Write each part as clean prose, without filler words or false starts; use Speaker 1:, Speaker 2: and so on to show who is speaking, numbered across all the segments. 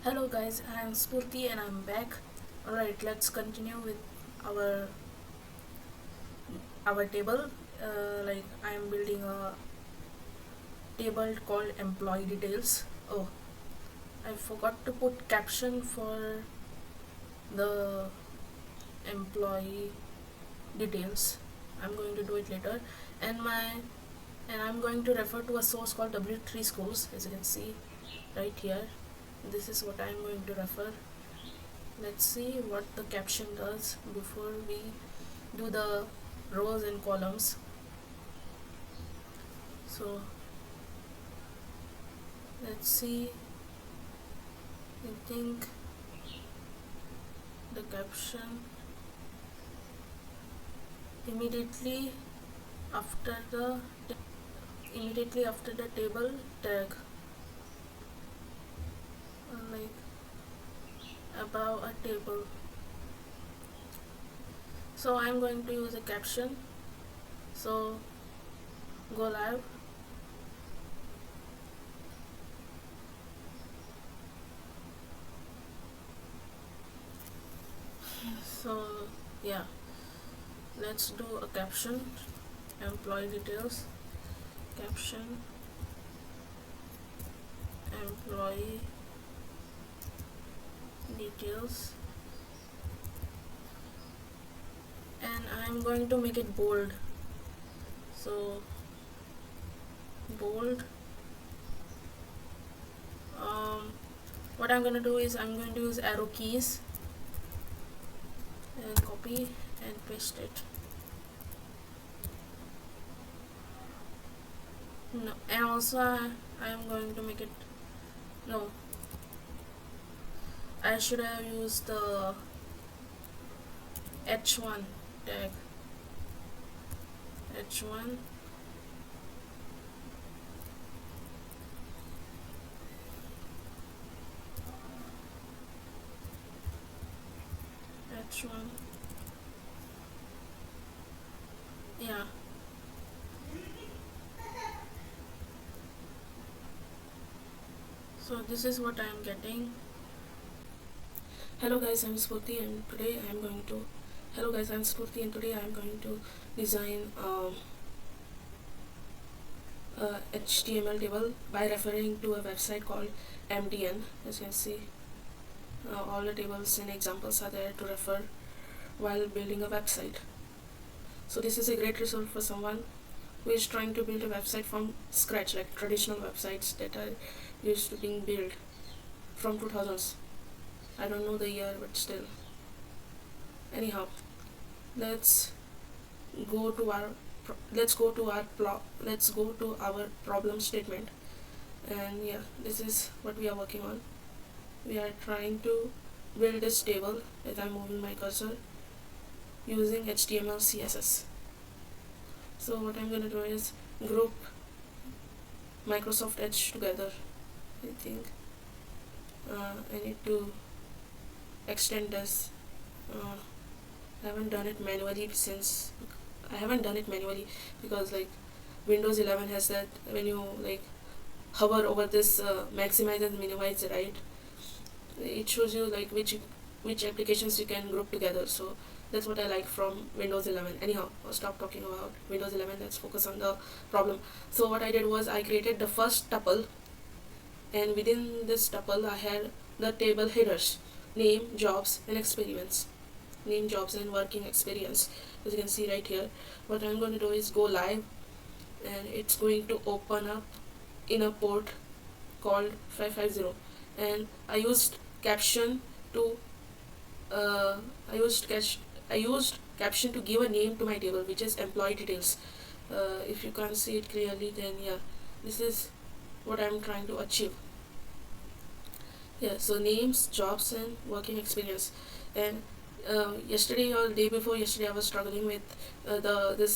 Speaker 1: Hello guys, I am Spurti and I'm back. Alright, let's continue with our our table. I am building a table called employee details. Oh, I forgot to put caption for the employee details. I'm going to do it later. And my and I'm going to refer to a source called W3 schools, as you can see right here. This is what I'm going to refer. Let's see what the caption does before we do the rows and columns. So let's see. I think the caption immediately after the table tag, like above a table. So I'm going to use a caption. So go live. So yeah, let's do a caption. Employee details. Caption. Employee details. And I'm going to make it bold. So bold. What I'm going to do is I'm going to use arrow keys and copy and paste it. No, and also I am going to make it. No, I should have used the h1 tag. H1. H1. Yeah. So this is what I am getting. Hello guys, I'm Spurti and today I am going to. Hello guys, I'm Spurti and today I am going to design a HTML table by referring to a website called MDN. As you can see, all the tables and examples are there to refer while building a website. So this is a great resource for someone who is trying to build a website from scratch, like traditional websites that are used to being built from 2000s. I don't know the year, but still. Anyhow, let's go to our let's go to our problem statement. And yeah, this is what we are working on. We are trying to build this table as I'm moving my cursor using HTML CSS. So what I'm going to do is group Microsoft Edge together. I think I need to extend this. I haven't done it manually because like Windows 11 has that when you like hover over this maximize and minimize, right, it shows you like which applications you can group together. So that's what I like from Windows 11. Anyhow, I'll stop talking about Windows 11. Let's focus on the problem. So what I did was I created the first tuple, and within this tuple I had the table headers: name, jobs, and experiments. Name, jobs, and working experience. As you can see right here, what I'm going to do is go live, and it's going to open up in a port called 550. And I used caption to uh, I used caption to give a name to my table, which is employee details. If you can't see it clearly, then yeah, this is what I'm trying to achieve. Yeah, so names, jobs, and working experience. And yesterday or day before yesterday, I was struggling with the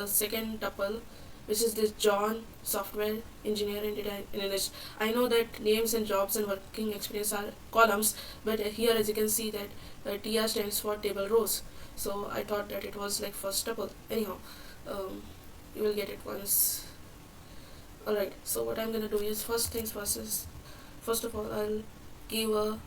Speaker 1: second tuple, which is this John software engineer and data analyst. I know that names and jobs and working experience are columns, but here, as you can see, that TR stands for table rows. So I thought that it was like first tuple. Anyhow, you will get it once. Alright, so what I'm gonna do is first things first is first of all I'll give a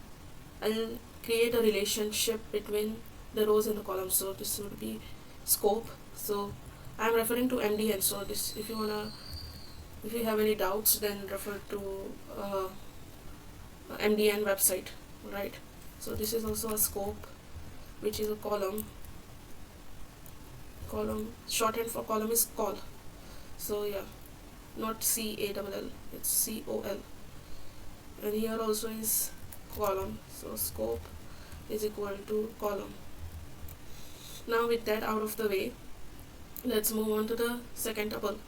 Speaker 1: I'll create a relationship between the rows and the columns. So this would be scope. So I'm referring to MDN. So this, if you have any doubts, then refer to MDN website, right? So this is also a scope, which is a column. Column, shorthand for column is col. So yeah, not CALL, it's COL. And here also is column. So scope is equal to column. Now with that out of the way, let's move on to the second tuple.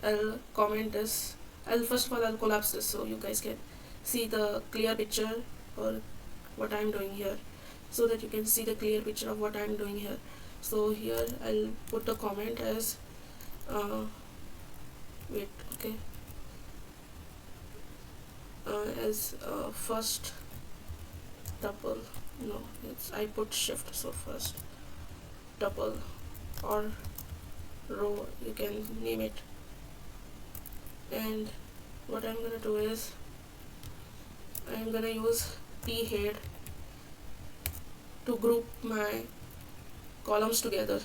Speaker 1: I'll comment this. First of all I'll collapse this so you guys can see the clear picture or what I'm doing here, so that you can see the clear picture of what I'm doing here. So here I'll put the comment as okay, as first tuple. No, it's I put shift, so first tuple or row, you can name it. And what I'm gonna do is I'm gonna use t head to group my columns together.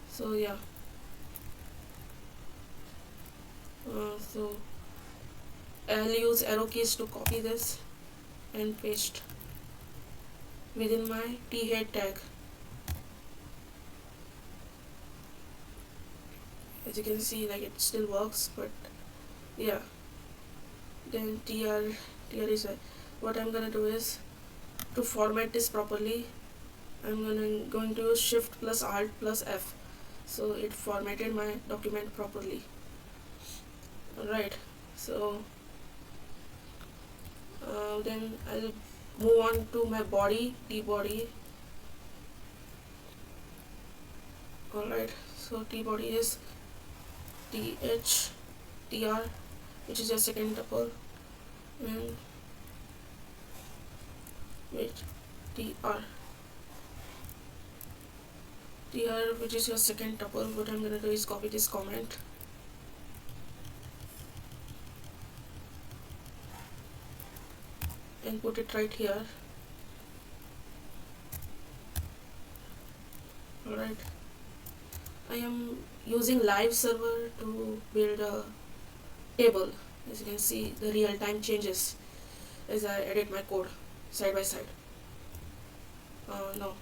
Speaker 1: So yeah, so I'll use arrow keys to copy this and paste within my t head tag. As you can see, like it still works, but yeah. Then tr is what I'm gonna do is to format this properly. I'm going to use shift plus alt plus F, so it formatted my document properly. Alright, so then I'll move on to my body, t body. Alright, so t body is tr, which is your second tuple, and tr, which is your second tuple. What I'm gonna do is copy this comment and put it right here. Alright, I am using live server to build a table. As you can see, the real-time changes as I edit my code side by side. No,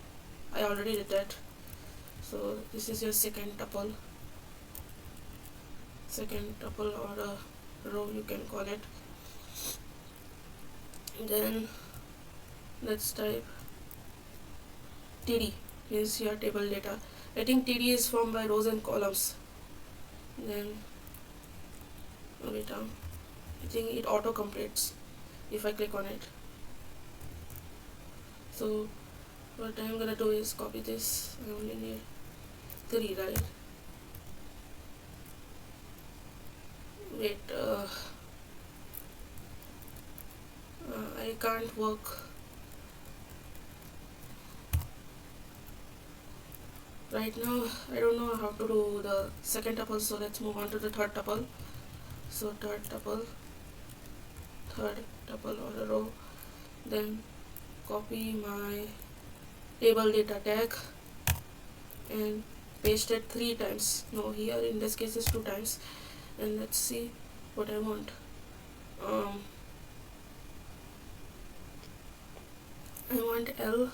Speaker 1: I already did that. So this is your second tuple or a row, you can call it. Then let's type td, means your table data. I think td is formed by rows and columns. Then wait, I think it auto completes if I click on it. So what I'm gonna do is copy this. I only need 3, right? Wait, I can't work right now. I don't know how to do the second tuple, so let's move on to the third tuple. So third tuple or a row. Then copy my table data tag and paste it 3 times. No, here in this case is 2 times. And let's see what I want. I want L,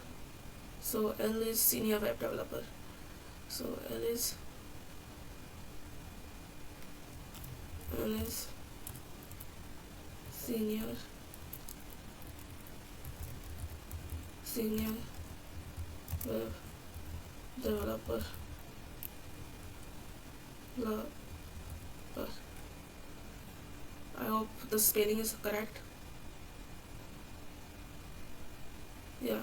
Speaker 1: so L is senior web developer. So L is senior web developer. I hope the spelling is correct. Yeah,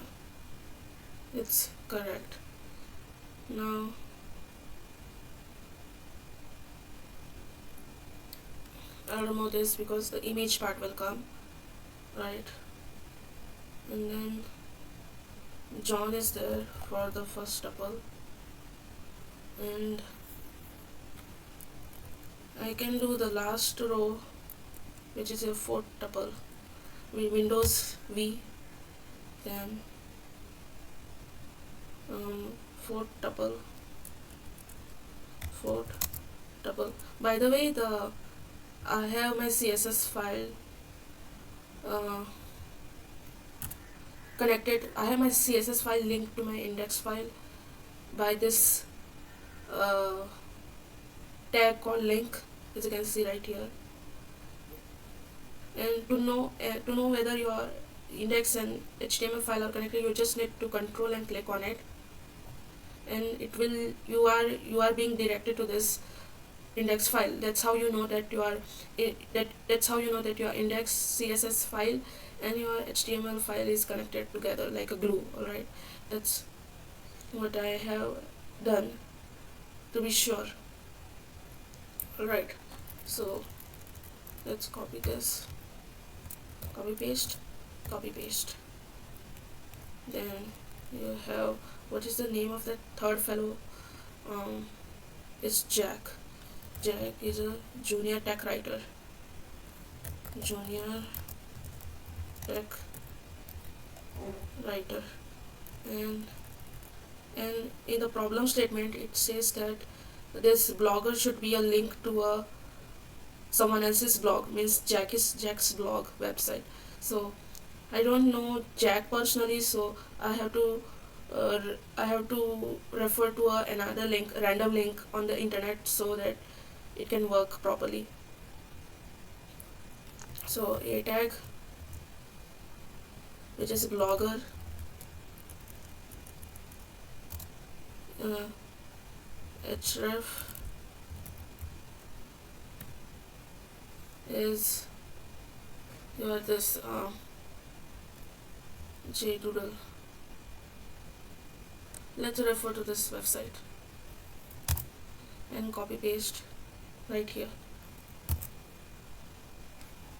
Speaker 1: it's correct. Now I'll remove this because the image part will come, right? And then John is there for the first tuple, and I can do the last row, which is a fourth tuple. Windows V, then 4 tuple, 4 tuple. By the way, I have my CSS file uh, connected. I have my CSS file linked to my index file by this uh, tag called link, as you can see right here. And to know whether your index and HTML file are connected, you just need to control and click on it, and it will you are being directed to this index file. That's how you know that you are that's how you know that your index CSS file and your HTML file is connected together like a glue. Alright, that's what I have done to be sure. Alright, so let's copy this, copy paste, copy paste. Then you have, what is the name of that third fellow? It's Jack. Jack is a junior tech writer. Junior tech writer. And in the problem statement it says that this blogger should be a link to a someone else's blog, means Jack's blog website. So I don't know Jack personally, so uh, I have to refer to another link, random link on the internet, so that it can work properly. So a tag, which is blogger, href is your this JDoodle. Let's refer to this website and copy paste right here.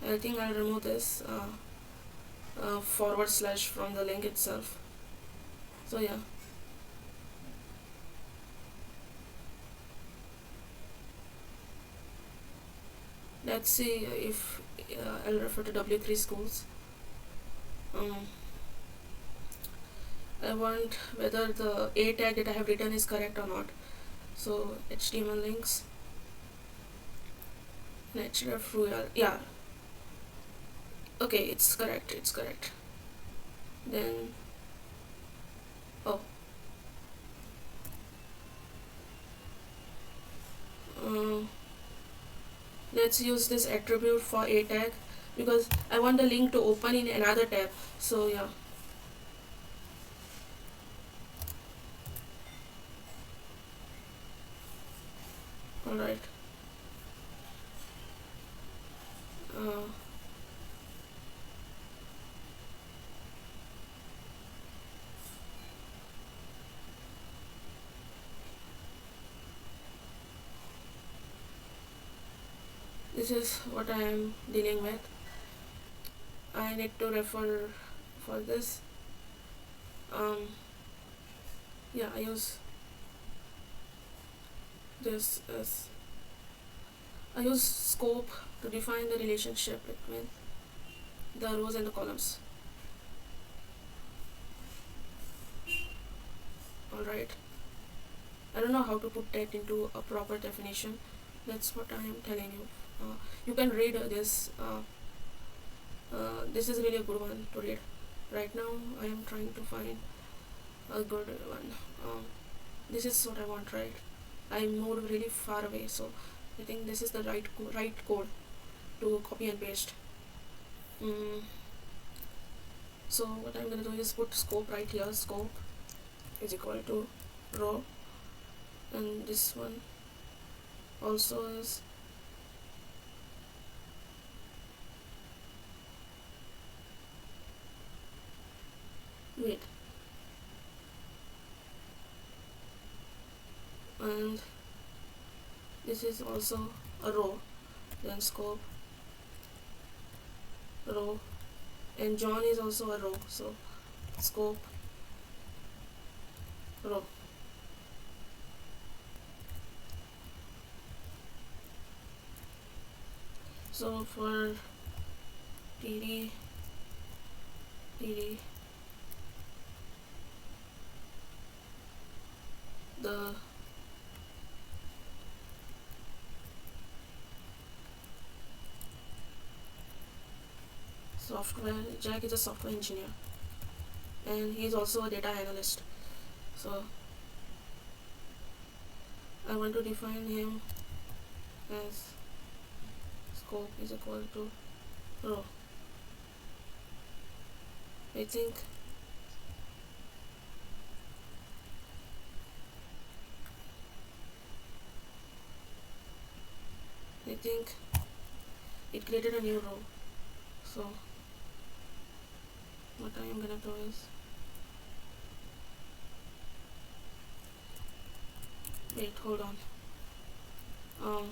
Speaker 1: I think I'll remove this forward slash from the link itself. So yeah, let's see if I'll refer to W3 schools. I want whether the A tag that I have written is correct or not. So HTML links, href URL, yeah, okay, it's correct. Then oh, let's use this attribute for A tag because I want the link to open in another tab. So yeah, alright. uh, this is what I am dealing with. I need to refer for this. Yeah, I use this as I use scope to define the relationship between the rows and the columns. Alright, I don't know how to put that into a proper definition. That's what I am telling you. You can read this. This is really a good one to read. Right now, I am trying to find a good one. This is what I want, right? I moved really far away, so I think this is the right code to copy and paste. So what I'm gonna do is put scope right here. Scope is equal to row, and this one also is width, and this is also a row. Then scope row, and John is also a row, so scope row. So for TD td, the software. Jack is a software engineer and he is also a data analyst. So I want to define him as scope is equal to row. I think I think it created a new row. So what I am gonna do is, wait, hold on. Um,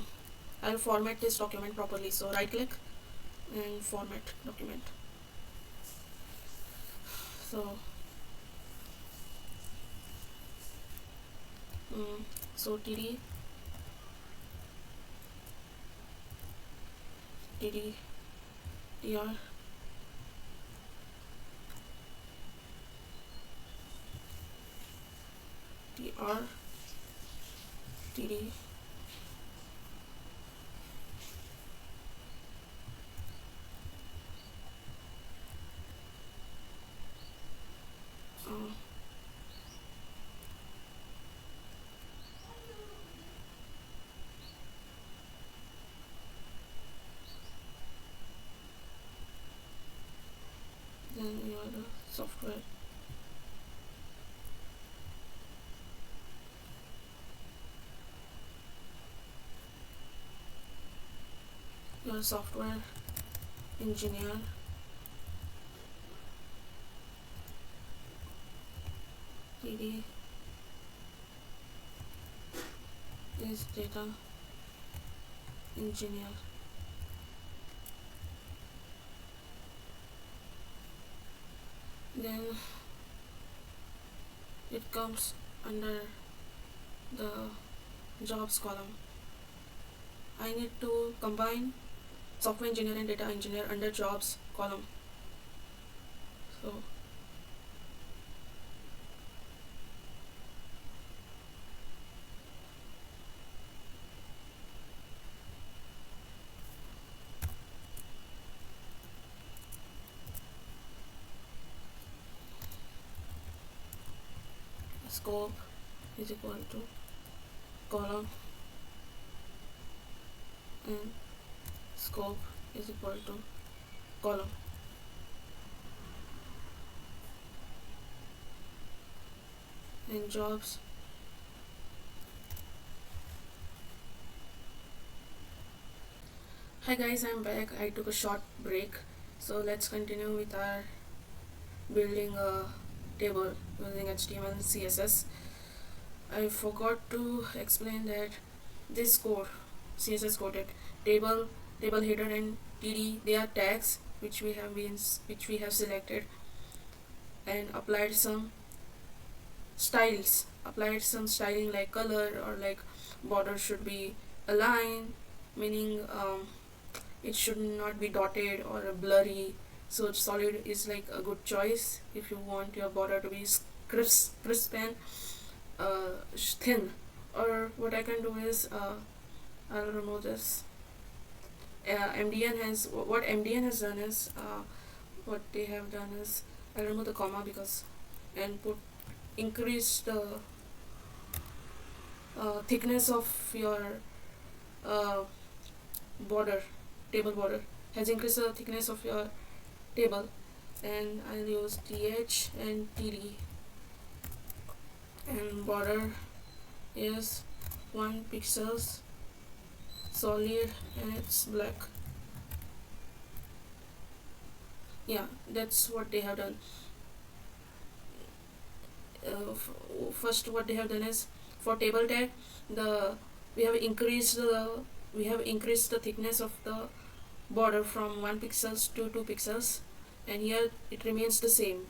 Speaker 1: I'll format this document properly. So right click and format document. So so td td tr tr td uh, then you are the software you're a software engineer td is data engineer. Then it comes under the jobs column. I need to combine software engineer and data engineer under jobs column. So scope is equal to column and scope is equal to column. And jobs hi guys, I'm back. I took a short break, so let's continue with our building a table using HTML and CSS. I forgot to explain that this code, CSS coded table, table header and TD, they are tags which we have selected and applied some styling like color or like border should be aligned, meaning it should not be dotted or blurry. So solid is like a good choice if you want your border to be crisp and thin. Or what I can do is I'll remove this. MDN has done is what they have done is I'll remove the comma because and put increase the thickness of your uh, border, table border has increased the thickness of your table, and I'll use th and td and border is 1 pixels solid and it's black. Yeah, that's what they have done. First what they have done is for table tag we have increased the thickness of the border from 1 pixels to 2 pixels, and here it remains the same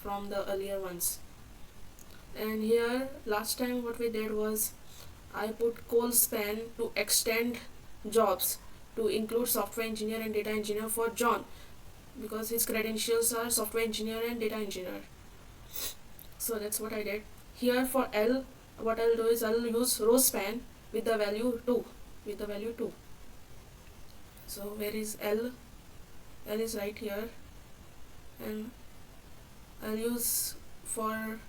Speaker 1: from the earlier ones. And here last time what we did was I put col span to extend jobs to include software engineer and data engineer for John. because his credentials are software engineer and data engineer. So that's what I did. Here for L, what I'll do is I'll use row span with the value 2. So where is L? L is right here, and I'll use for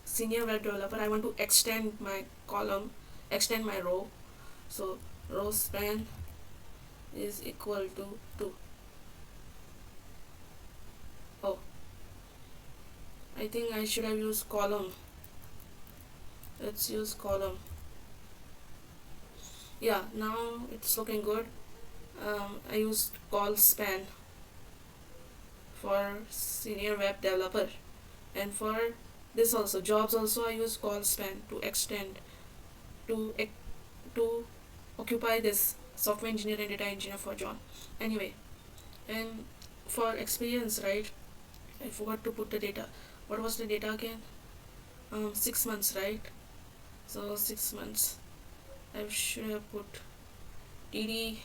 Speaker 1: senior web developer. I want to extend my column, extend my row. So row span is equal to 2. Oh, I think I should have used column. Let's use column. Yeah, now it's looking good. I used call span for senior web developer, and for this also jobs also I use call span to extend to occupy this software engineer and data engineer for John. Anyway, and for experience, right, I forgot to put the data. What was the data again? 6 months, right? So 6 months I should have put TD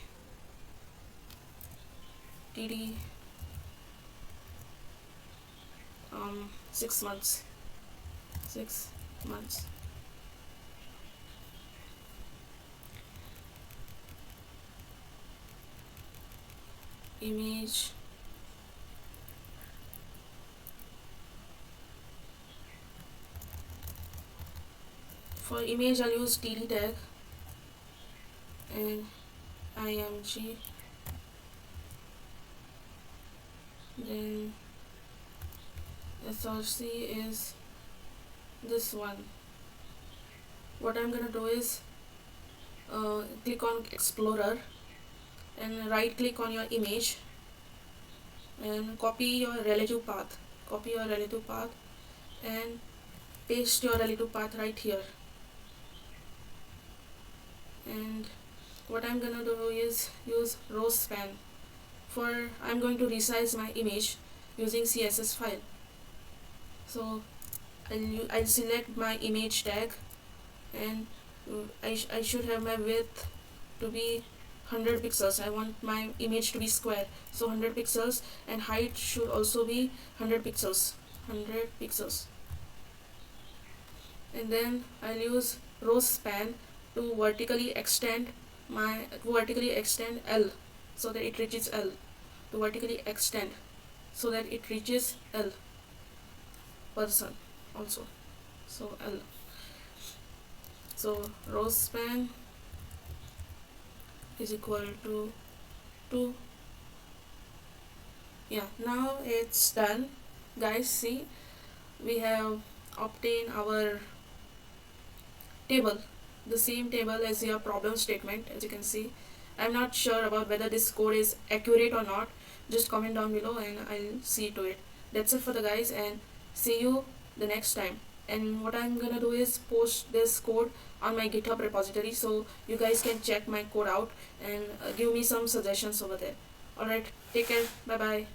Speaker 1: 6 months. Image for image I'll use TD tag and img, then src is this one. What I'm gonna do is click on explorer and right click on your image and copy your relative path and paste your relative path right here. And what I'm gonna do is use row span for I'm going to resize my image using CSS file. So I'll select my image tag, and I should have my width to be 100 pixels. I want my image to be square, so 100 pixels, and height should also be 100 pixels. And then I'll use row span to vertically extend L so that it reaches L. To vertically extend so that it reaches L person also. So L. So row span is equal to 2. Yeah, now it's done, guys. See, we have obtained our table, the same table as your problem statement. As you can see, I'm not sure about whether this code is accurate or not. Just comment down below and I'll see to it. That's it for the guys, and see you the next time. And what I'm gonna do is post this code on my GitHub repository so you guys can check my code out and give me some suggestions over there. Alright, take care, bye bye.